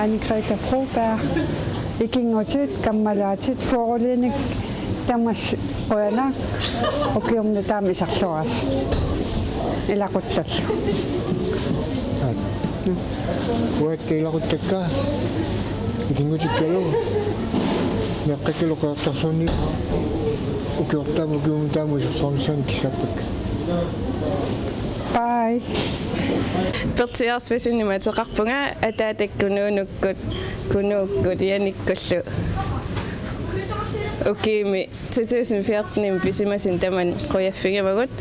Anne-Grete Broberg, ikingotit kammalaatit forulinik tamas qoyana ukiumna taamisartoras ilaquttallu kuakke ilaquttakka ikingotikkalu meqqakkalu qaartarsuunni ukiortaamu ukiumtaamu isarsornissaani kissaappakka. Bye. Pertias visinni mateqarpunga ataatakkunuunukkut kunuukkut yanikkullu ukimi 2014 pisimasin taman qoyaffigimagut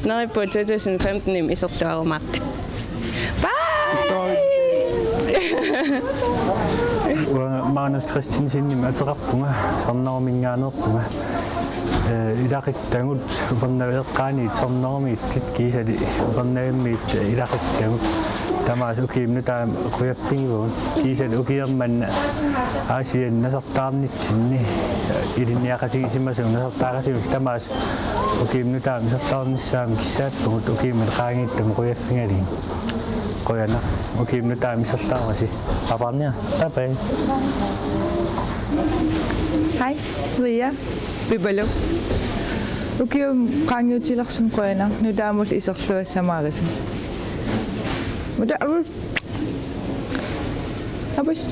naripu 2015 iserluarumaartik. Bye. Magnus Christensen mateqarpunga sarnaruminngaanерpunga ilaqittangut upernaveeqqaaniit sornarumiittit kiisali upernaimmiit ilaqittangut tamaas ukiimnu taam quyappingivuun kiisali ukiermanna aasiannasartaarnitsinni ilinniaqasigisimmasung nasartaaqasigul tamaas ukiimnu taam isartaarnissaam kissaappungut ukiimman qaangiittam quyaffingalin qoyana ukiimnu taam isartaarasi aparnia bye. Hi, Ria. Bibalo. Ukium qaangiutilersum qoyana nudaamul iserluassamaarisim. Muda abus.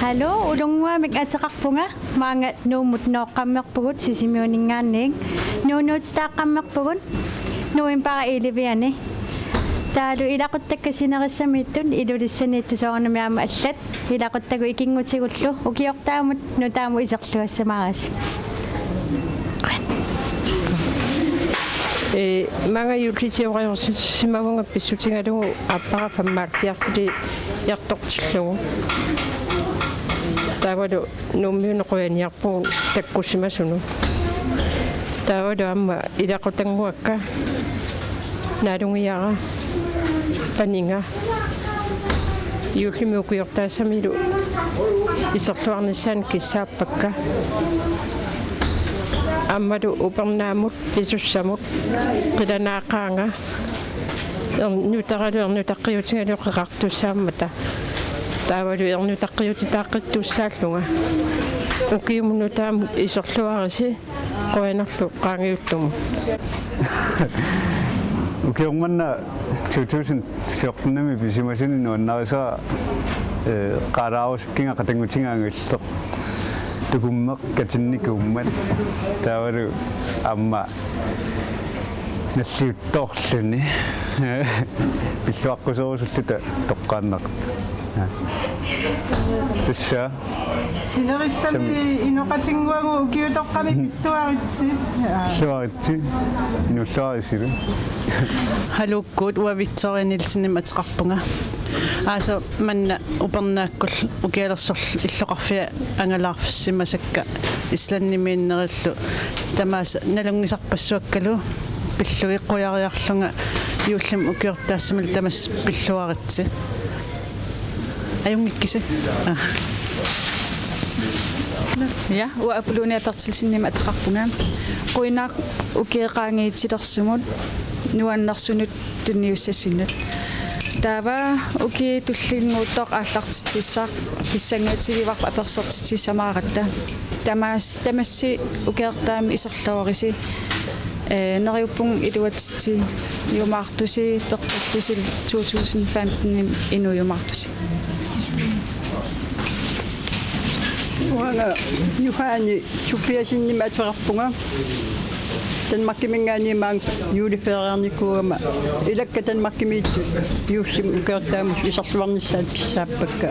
Hallo, ulungwa mig ataqarpunga maangat nuumut nooqqammerpugut sisimiuningaanniing nuunut taaqqammerpugut nuimpara iliviani taalu ilaquttakkasineriссамиittun ilulissaniittusoornamiama аллат ilaqуттагу икингутигуллу укиортаамут нутааму исерлуассамаарас Mange juletider simavunga pissutigalugu appara fammaarpiarsuli yartortillugu taavalu nummiunequyaniarpu takkussimasunu taavalu amma ilaqutangmuakka naalungiara paninga yuullimiukiortaassamilu iserluarnissaan kissaappakka Amadu upernaamut pisussamut qilanaaqaanga ernutaralu ernutaqqiutigalu qeqartussaammata taavalu ernutaqqiutitaaqqitussaallunga ukiumunutaamu iserluarisi qoyanarlu qaangiuttumu ukiormanna 2014 pisimasini nuannarisa qaaraavuskinga qatangutingaangulleq tukummeq katinnikummat taavalu amma nalliuttoorluni pilluaqquserusulluta toqqaannaqt tassa sinerissami inoqatinguagu ukiutoqqami pittuaritsi suaritsi nulluarisilu halukkuut uavitsorinilsinnim ateqarpunga aasa manna upernaakkull ukialersorl illoqarfia angalaarfissimasakka islannimiinnerillu tamaasa nalungisarpassuakkalu pilluiqqujariarlunga yuullim ukiortaassamil tamas pilluaritsi ajungikkisi ja uapulunia pertilsinnim ateqarpunga quinaaq ukiiqaangiitilersumut nuannersunut tunniussassinut Tava uki tullinguuttoq aallartitsissaaq pissangiatigivarpa apersertitsissamaaratta tamassi ukiartaami iserluarisi neriuppung iluatitsi yumaartusi peqqullusil 2015 inujumaartusi Wala nuhaani chupiasinnim ateqarpunga tanmakkimingaani maang juulifeeriarnikuama ilakka tanmakkimiittu yuussim ukiortaamus iserluarnissaat kissaappakka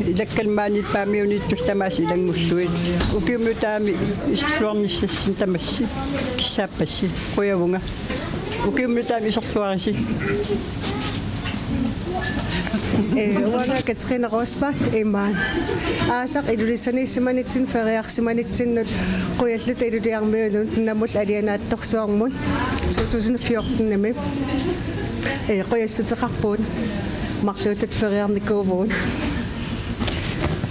илаккалмаани паамиуниттус тамааси илангуллуит укиумнутаами исерлуарниссасsin тамасси киссааппасси қуявунга укиумнутаами исерлуариси Uanga Katrina Rosbach Eman. Asak ilulisanisimanitsin feriarsimanitsin quyallut iluliarmiunun namul alianaattorsuarmun 2014 nami. Quyassuteqarpuun marluulut feriarnikuuvuun.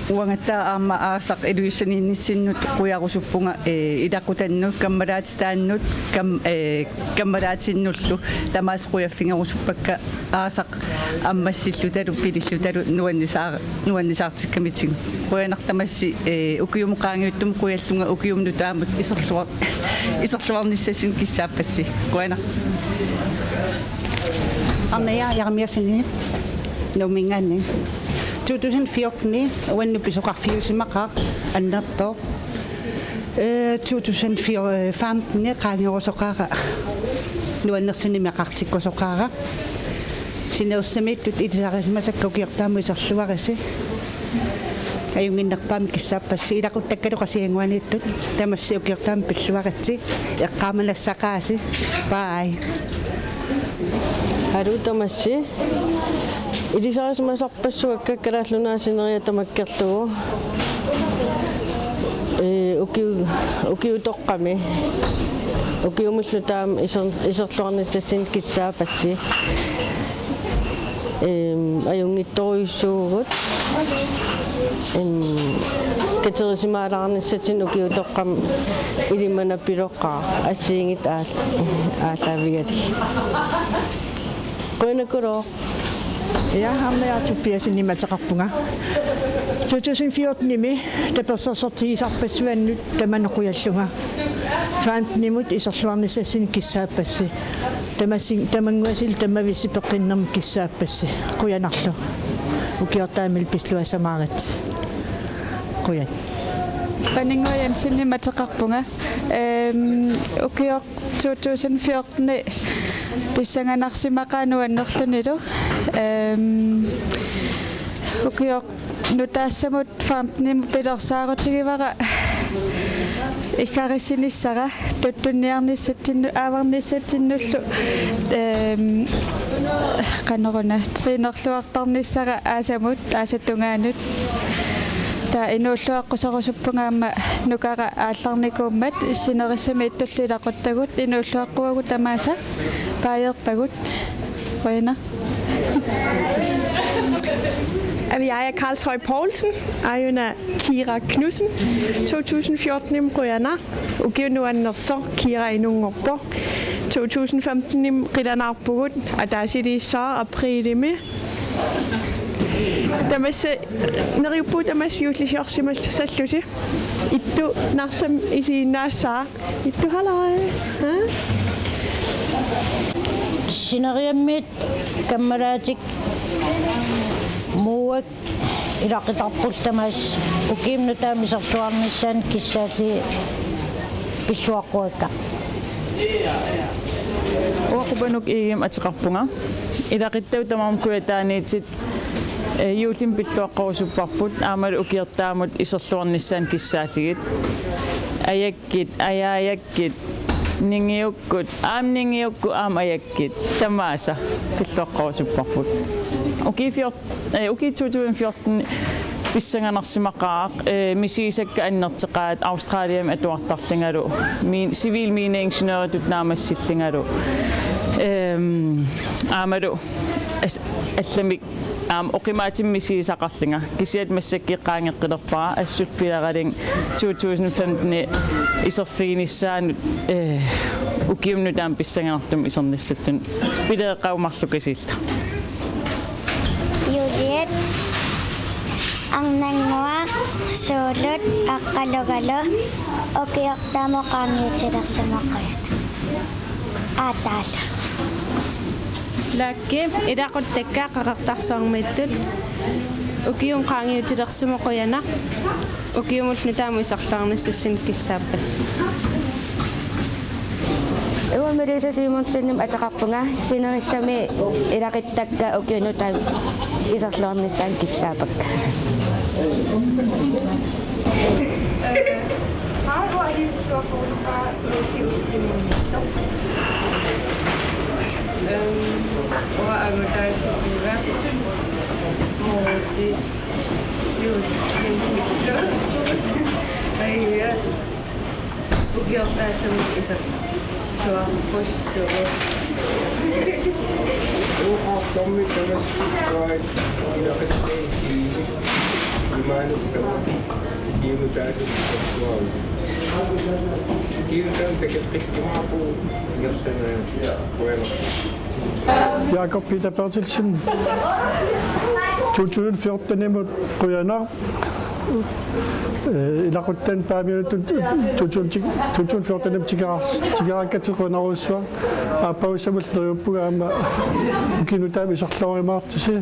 Uangata aama aasak ilulisaninissinnut quyarussuppunga ilaqutannut kammalaatitaannut kammalaatinnullu tamaas quyaffingerusuppakka aasak аммассиллуталу пилиллуталу нуаннисаартиккамитсиг куянартамасси укиумуqaangiuttum куяллунга укиумну таамут исерлуарниссасин киссааппасси куяна аннаа ярмиасини номинганни 2014 уанну писоqarfiusimaqaq аннартоо 2015 qaangiorsoqaqa нуаннерсунимиақартиккосоqaqa синерсамиттут итисарисмасаккукиортааму исерлуариси аюнгиннерпаами киссааппасси илақуттаккалуқасиангуаниттут тамасси укиортаами пиллуаритси эққааманассақааси бай харутамасси итисарисмасарпассуакка калааллунаасинериа тамаккерлугу укиутоққами укиумуллутаам исерлуарниссассин киссаапасси аюнгитторуйссуугут катерисимаалаарниссатин укиутоққам илимана пилоққаа ассиингит аалаавигали коинакуро Ja, hammeartuppiasinimataqarpunga 2014 nimi tapersorsortigisarpassuannut tamanaquyallunga 15 nimut iserluarnisassin kissaappassi tamanguasil tamavisipeqqinnerm kissaappassi quyanarlu ukiortaamil pisluasamaarit quyan paningoyan sinnimataqarpunga ukior 2014 pissanganarsimaqaanuannerlunilu ukior nutaassamut 15 pilersaarutigivara ikarisinissara tuttunniarnissattinnu aavarnissattinnullu qaneruna triinerluartarnissara aasamut aasattungaanut ta inuulluaqqusarusuppungaamma nukara aallarnikuummat issinerissami ittullilaquttagut inuulluaqquagu tamaasa paajerpagut qoyana. Jeg er Karl Høj Poulsen, Ajuna Kira Knudsen, 2014 im Røyana, Ugiunuan så Kira i nogle år 2015 im Ridanar Bogud, og der siger de så april med. Der med se, når jeg bor der med sig lidt også simpelthen selv du siger, I du næsten I siger næsten, I du halvøj, Sinariamit kammeratik muak ilaqitarpultamas ukiimnutaamisartuarnissan kissaali pilluaqquakka uaqqupanuk iigim atiqarpunga ilaqittautamam kuataaniitsit yuulim pilluaqqorusupparput aamal ukiortaamut iserluarnissan kissaatigit ayayakkit ningiukkut ningiukku ayakkit tamaasa pilluaqqorusupparput uki 2014 pissanganarsimaqaaq misiisakka annerteqaat Australiam atuartarlingalu civil mineingeniøritut naamassillingalu aamalu allamik oqimaatimisiisaqarlinga kisiat massakkiqqaangeqqilerpara assutpilaraling 2015 iserfiinissaanut ukiumnutaam pissanganartum isernissatun pileeqqaumarlukasiitta Juliet ang nangwa sulut akalogalo ukiortaamo qaangiutilersamaqqa aataala Lakki idaquttakka qaqartarsuarmiittut ukium qaangiutilersumoquyana ukiumulnutaamu isarluarnissassin kissaappas Ewa merisa simon sinim ataqarpunga sinerissami ilaqittakka ukiunutam isarluarnissan kissaapak Jakob Peter Bertelsen, 2014 imod Ryanar. Ilaquttan paamiunutun 2014 tigarakkatil Ryanarussuaq aapausamulleruppuga ama ukinutaami isorlorimaartisi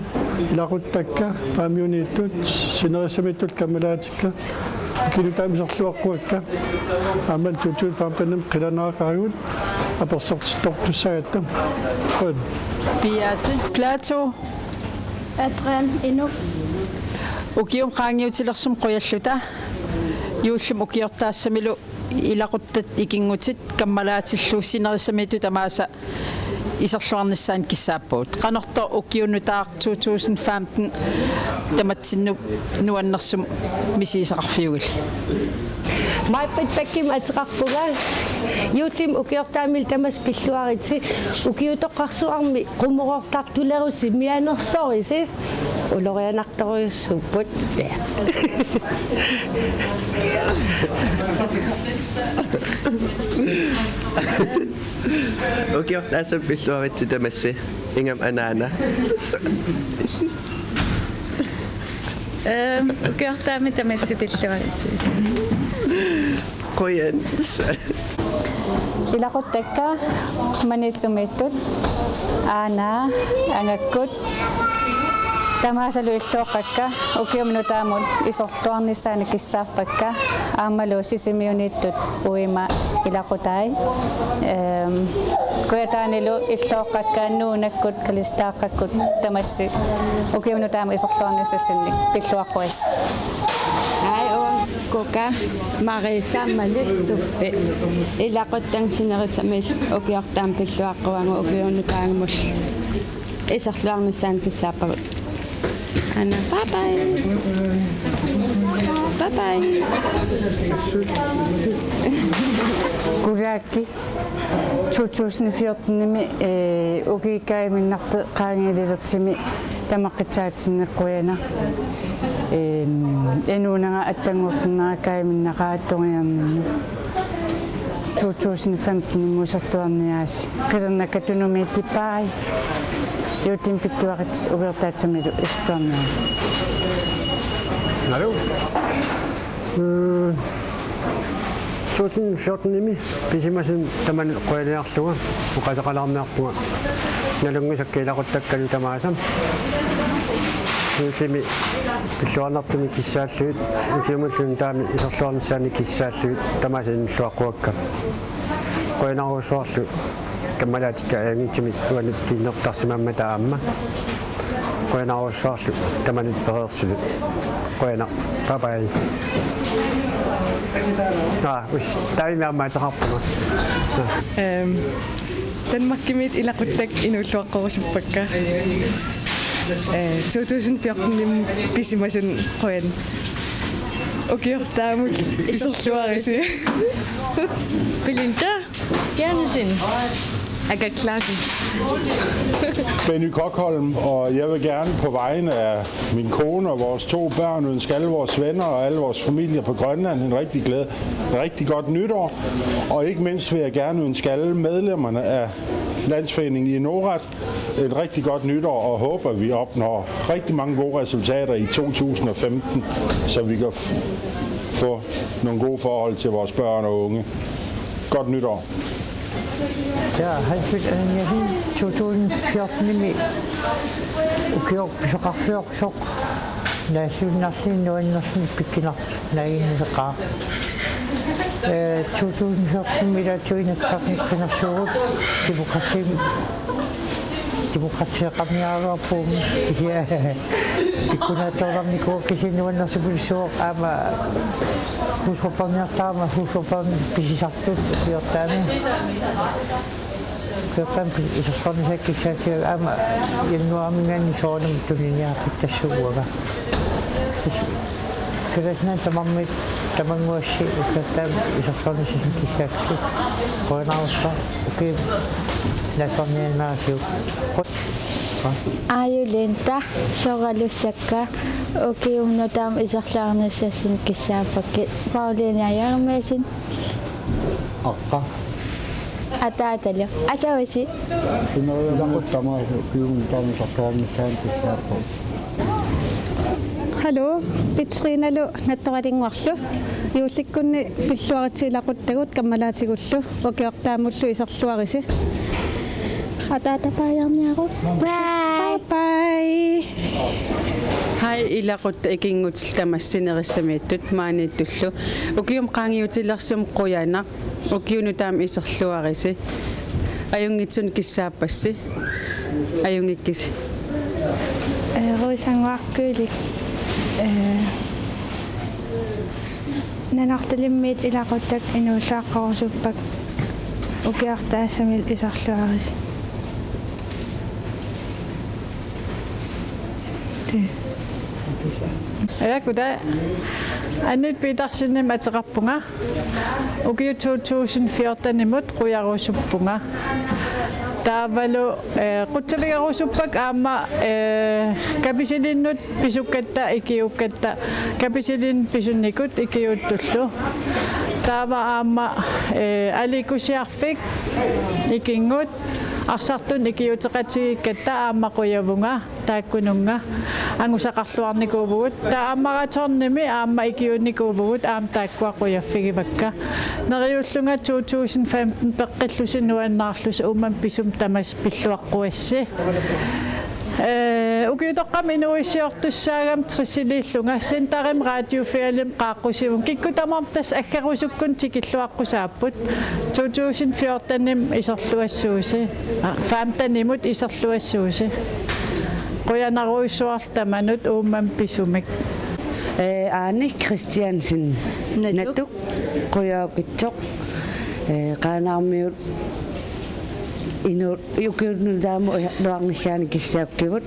ilaquttakka paamiuniittut sinerissamittul kammalaatikka ukinutaami isorluaqquakka amal 2015 qilanaqaagut apersortittortussagatta qon Beate Plato Adrian Eno Ukium qaangiutilersum quyalluta yuullum ukiortaassamilu ilaquttat ikingutit kammalaatillu sinerissamittu tamaasa iserluarnissaan kissaappuut qanorto ukiunutaaq 2015 tamatsinnu nuannersum misiisaqarfiugil Maipit pakkim atiqarpuga yuutim ukiortaamil tamas pilluaritsi ukiutoqqarsuarmi qumorortartulerussi mianersorisi ulorianartoruissupput ukiortaasam pilluaritsi tamassi ingam anaana ukiortaami tamassi pilluaritsi qoyan ilaquttakka manitsumittut aana angakkut tamaasalu illuoqqakka ukiumnutaamun isorluarnissaani kissaarpakka aammalu sisimiunittut uima ilaqutai kuyataanilu illuoqqakka nuunakkut kalistaaqakkut tamassi ukiumnutaamu isorluarnissassinnik pilluaqquis Koka Marisa Maluttuppe ilaquttan sinerissamil ukiortaam pilluaqquangu ukiunutaangmul isarluarnissaan kissaappagut Anna bye bye Kurakki 2014 ukikaiminartu qaangililertimi tamaqqitsaatsinneqquina enuunaga attangortunnaakaiminнaqaattugiarninnu 2015 musertuarniaasi qilernakatunumiittippai yuutim pittuaqit ugertaatsamilu istuarniaasi Hallo. 2014 pisimasin taman qoyaliarluga uqasaqalarnearpuga nalungisakkiilaquttakkalu tamaasam Ultimi pilluarnartumi kissaalluit ukiumullun taami isorluarnissaani kissaalluit tamaasin luaqquakka qoynaruussuarlu kammalaatikka aangitsimit uanut kiinnertarsimamma taamma qoynaruussuarlu tamanit pereersulu qoyna bye taimiammaataqarpuma Danmarkimit ilaquttak inuulluaqqorusuppakka 2014 pisimasun qoyan ukiortaamut isorluarisi Belinda Jernussen Agaklassen Benny Kokholm, og jeg vil gerne på vegne af min kone og vores 2 børn ønske alle vores venner og alle vores familier på Grønland en rigtig godt nytår. Og ikke mindst vil jeg gerne ønske alle medlemmerne af Landsforeningen i Norat et rigtig godt nytår og håber, at vi opnår rigtig mange gode resultater i 2015, så vi kan få nogle gode forhold til vores børn og unge. Godt nytår. Ja, jeg 2014 med ukiorpisoqarfiorsuq naasuunarsiinnuannersin pikkinart naginneqaa 2014 milatuinakkarniqqinarsugut demokratiim демократиақарниаруарпуум кисиа иккунаатторларнику кисиннуаннерсупулсуоқ аама хусопарниартаама хусопарни писисартут иортаами кёртан исерсорнисаккиссаатига аама яннуармингаанни соонам туниниарпиттассууга крэснан тамаммит тамангуасси уккаттаам исерсорнисаккиссаатси коонаарусса окей ласорнианаасиу Аюлента соралуссакка окиумнутаам исерлаарнассасин киссаапакки паулиниаярмасин аппа атааталу асаваси иноояақуттамаа окиумнутаамисартуарнissaан киссааппа Hallo, Petrinalu nattoralinguarlu. Yuullikkunni pilluaritiilaquttagut kammalaatigullu ukiortaamullu iserluarisi. Ataatapaajarniaru. Bye bye. Hai ilaqutta ikingutil tamassineriссамиаттут мааниттуллу укиум qaangiutilersum quyanaq ukiunutaam iserluarisi ajungitsun kissaapassi ajungikkisi ruisanguarkuulik nanartalimmiit ilaquttak inuullaaqqorusuppak ukiartaasamil iserluarisi Ayakuda annit pitarsinnim ateqarpunga ukiu 2014-nimut quyaruusuppunga taavalu qutsaligarusuppak aamma kapisilinnut pisukkatta ikiukkatta kapisilin pisunnikut ikiuttullu taava aamma alikusiarfik ikingut арсартун икиутеқатигиккатта ааммақуявунга тааккунунга ангусақарлуарникуувгут тааммараторними аамма икиунникуувгут аам тааккуақуяффигивакка нериуллунга 2015 пеққиллусиннуаннаарлус умман писум тамас пиллуаққуасси укиутоққам инуиссиортуссаагам триссилииллунга сентарим радиофиалим қааққусивун киккутамартас аггарусуккун тикиллуаққусааппут 2014-ним исерлуассууси 15-нимут исерлуассууси қуянаруиссуартаманут уумман писумик Arne Christiansen natuk quyaapitsoq qaanaarmiut inu yukiunutaamu luarnissaani kissaapkivut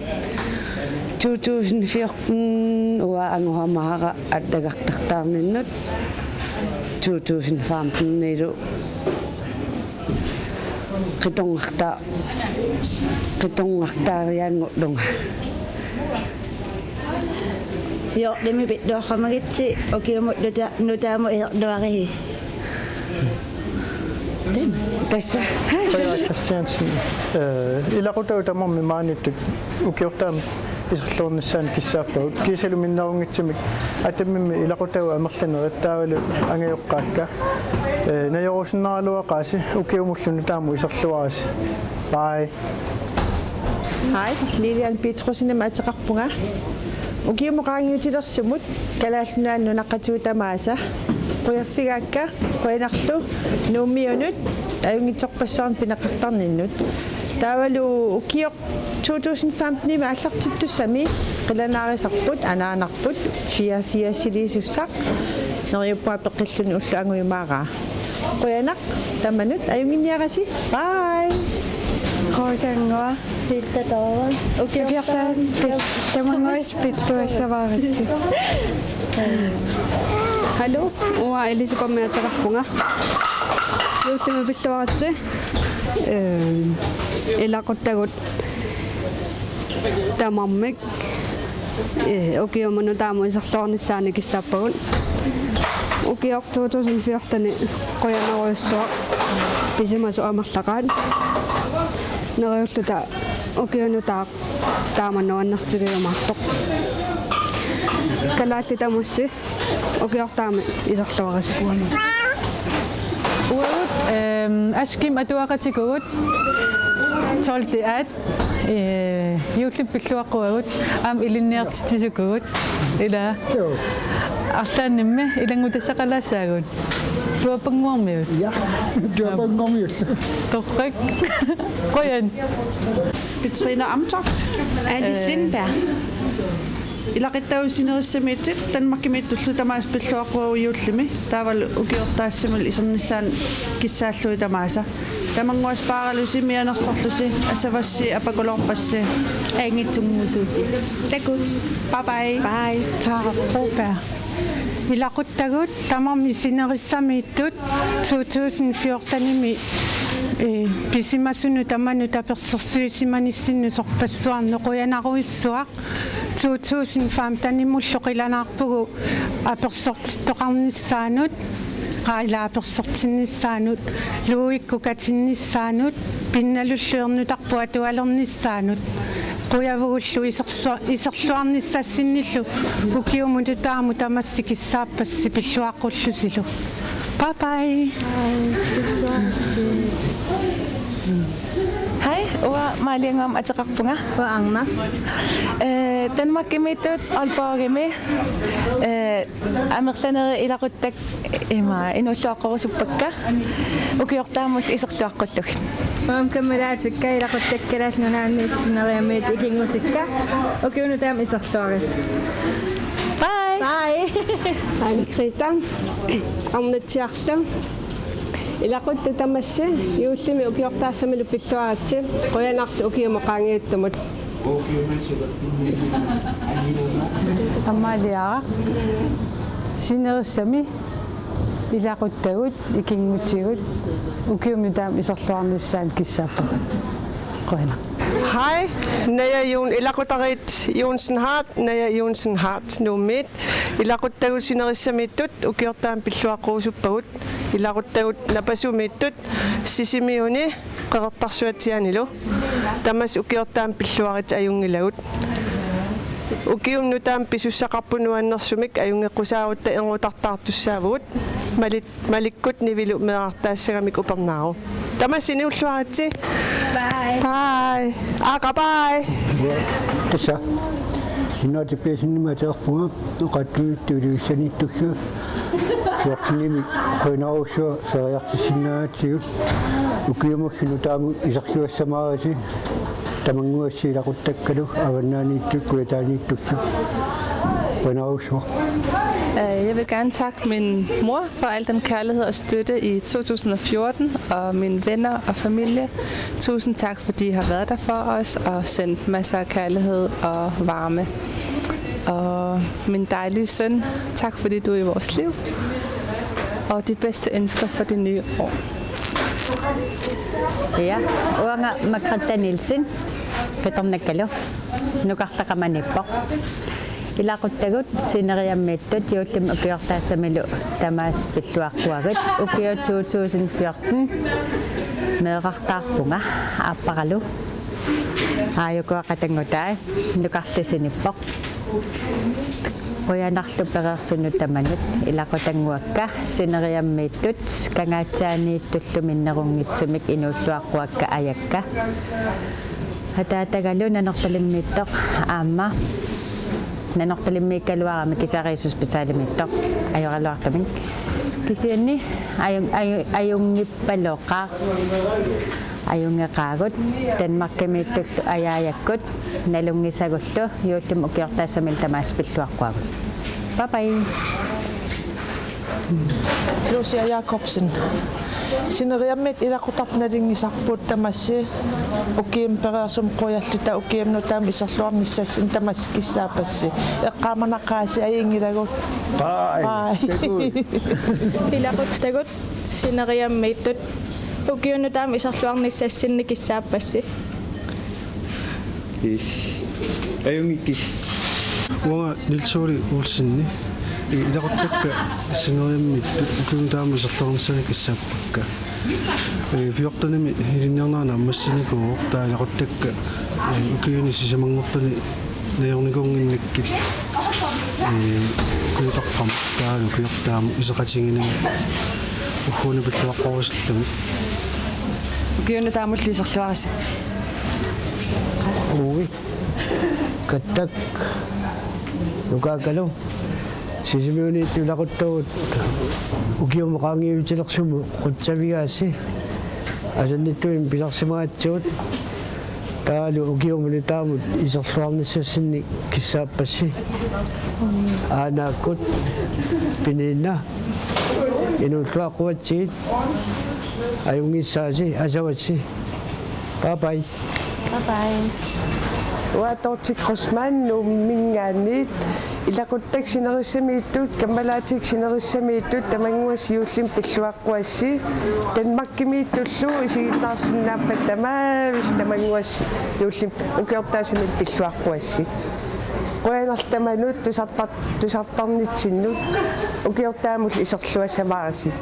2014 uwa anguhamahara attagartartaarninnut 2015 nilu qitongartaariaangutlunga Jo, demi bitdoqamagitsi ukiumut nutaamu iserluarihi tässä Christiansen ilaqutautamarmi maanittut ukiortaam iserluornissaan kissaappagut kiisaluminnaruнгитсимик атаммими илақутау амерланериттаавалу ангиоққаакка наёрусиннаралуақааси укиумуллуну тааму исерлуараси bye Hej, Lilian Petrusinem ataqarpunga. Ukiumuqaangiutilersumut kalaallunaannu naqqatuutamaasa quyaffigakka quyanarlu nuummiunut ajungitsorpassuarn pinaqartarninnut taavalu ukioq 2015 аллартиттуссами qilanarisarput anaanarput 44 silisussaq neriuppua peqqilluni ullu anguyumaaraa quyanaq tamanut ajunginniarasi bye Rosangoa pittatoon ukiortaan tamangois pittuassavaaritsi Hallo, uwa elisukommeataqarpunga. Yuulluma pilluaratsi. Ilaquttagut tamammik. Ukiumunu taamu iserluornissaani kissaappagut. Ukiorq 2014 qoyanaruissuaq pisimasu amerlaqaat. Neriulluta ukiunutaaq taamanuannartiliumaartoq. Kalaallitamусsi ukiortaami iserluaris. Uut askim atuaqatikugut toltiat yuullum pilluaqquagut aam ilinniartitisukugut ila arlaannimme ilangutassaqalassaagut Tuapangormi. Ja, tuapangormi. Korrekt. Qoyan. Petrina Amtoft. Alice Lindberg. Ilaqitausinerissamit Danmarkimiittullu tamaas pilluaqquujuullumi taaval ukiortaassimul isernissaan kissaalluи tamaasa tamanguas paaralusi mianersorlusi asavassi apakolorpassi angitsunguusuusi takus bye bye Taarappa. Ilaquttagut tamarmissinerissamiittut 2014-imi pisimassunu tamanu tapersersuissimanissinnu sorpassuarnequyanaruissuaq 2015-tanimulloqilanaarpugu apersortittoqarnissaanut qailaapersortinnissaanut luuikkukatinnissaanut pinnalulluernutarpu atualernissaanut quyavugullu iserluarnissassinnillu ukiumututaamu tamassikissaapassi pilluaqqullusilu bye bye. Hej, ua maaliangam ataqarpunga wa angna. Danmarkimiittut Aalborgimi amerlaneri ilaquttak ima inulluaqqorusuppakka ukiortaamul iserluaqqullugt. Kameraatsikka ilaquttakkaraalnunaanniitsineriamiit ikingutikka ukiunutaam iserluaris. Bye. Bye. Ankrita arnatsiarlam ilaqutta tamassi yuullimi ukiortaassamilu pilluaratsi qoyanarlu ukiumaqaangiuttumut Amalia sinerissami ilaquttagut ikingutigut ukiumutaam iserluarnissaan kissaappa qoyana. Hej, Naja Ilaqutarit Jonsen Hart, Naja Jonsen Hart nummit. Ilaquttagusinerissamiittut ukiortaam pilluaqquusuppagut. Ilaquttagut napasumiittut sisimiuni qeqertarsuatianilu. Tamas ukiortaam pilluarit ajungilagut. Ukiumnutaam pisussaqarpunuannersumik ajungeqqusaavutta engutartaartussaavugut. Malikkut nivilu meartaasagamik upernaaru. Tamas iniulluaratsi. Bye. Bye. Aka bye. Tässä. Minä tepesin nimetäarpunga uqattuuttuuliussanittussu. Suaqnimi qoinausua seriartissinnaatigut. Ukiumussinu taamu isarsuassamaarisi. Tamanguassi ilaquttakkalu avannaaniittu kuetaaniittussu. Qoinausua. Jeg vil gerne takke min mor for al den kærlighed og støtte i 2014, og mine venner og familie. Tusind tak, fordi I har været der for os og sendt masser af kærlighed og varme. Og min dejlige søn, tak fordi du er i vores liv. Og de bedste ønsker for det nye år. Ja, uanga Margrethe Nielsen, Peternakkalo, Nukartaqamanippo. Ilaquttagut sineriammiittut yuullum ukiortaassamilu tamaas pilluarpuagut ukiu 2014 meeqartaarpunga aappaqalu aayukuaqatangutai nukarlisinippoq qoyanarlu pereersunnu tamanut ilaqutanguakka sineriammiittut kangaatsaaniittullu minnerungitsumik inuulluaqquakka ajakka hataatagalu nanertalimmiittoq aamma nanortalimmiikkaluarami kisariisuspisaalimiittoq ajoraluartamik kisianni ajungippaloqa ajungeqaagut Danmarkimiittullu ajaajakkut nalungisagullu yuullum ukiortaassamil tamaaspilluaqquagut bye bye. Lucia Jacobsen. Sineriammit ilaqutarnalingisarpuut tamassi ukiimpereersum qoyallita ukiimnutaam iserluarnissassin tamas kissaapassi eqqaamanaqaasi ajingilagut bye. Ilaquttagut sineriammiittut ukiunutaam iserluarnissassinni kissaapassi. Is. Ajungikis. Uanga Nilsuri Olsenni. Ilaquttakka sineriammiittut ukiunutaam iserluarnissassinni kissaapakka. Fiortanimi hilinniarnaana ammassinikuuq tailaquttakka ukiuni sisamangortani nayornikunginnikkit kuutaqqam taalu ukiortaamu iseqatinginami uhuuni pilluaqqoruslumi ukiuni taamulli iserluarisi uwi kattak nukakalu Sisimiuni tulaquttugut ukiumaqangiutilersumu qutsavigaassi asannittuin pisarsimagaatsugut taalu ukiumuni taamut iserluarnissaassinni kissaappassi aanaakkut piniinna inuulluaqquatsigit ajungissaasi asawatsi bye bye Uatortik Rosman mingaanniit ilaquttak sinerissamiittut kammalaatik sinerissamiittut tamanguas yuullim pilluaqquassi tanmakkimiittullu isigitaarsinnaappat tamaavis tamanguas yuullim ukiortaasamit pilluaqquassi qoyanartamanut tusartarnitsinnut ukiortaamul iserluasamaasi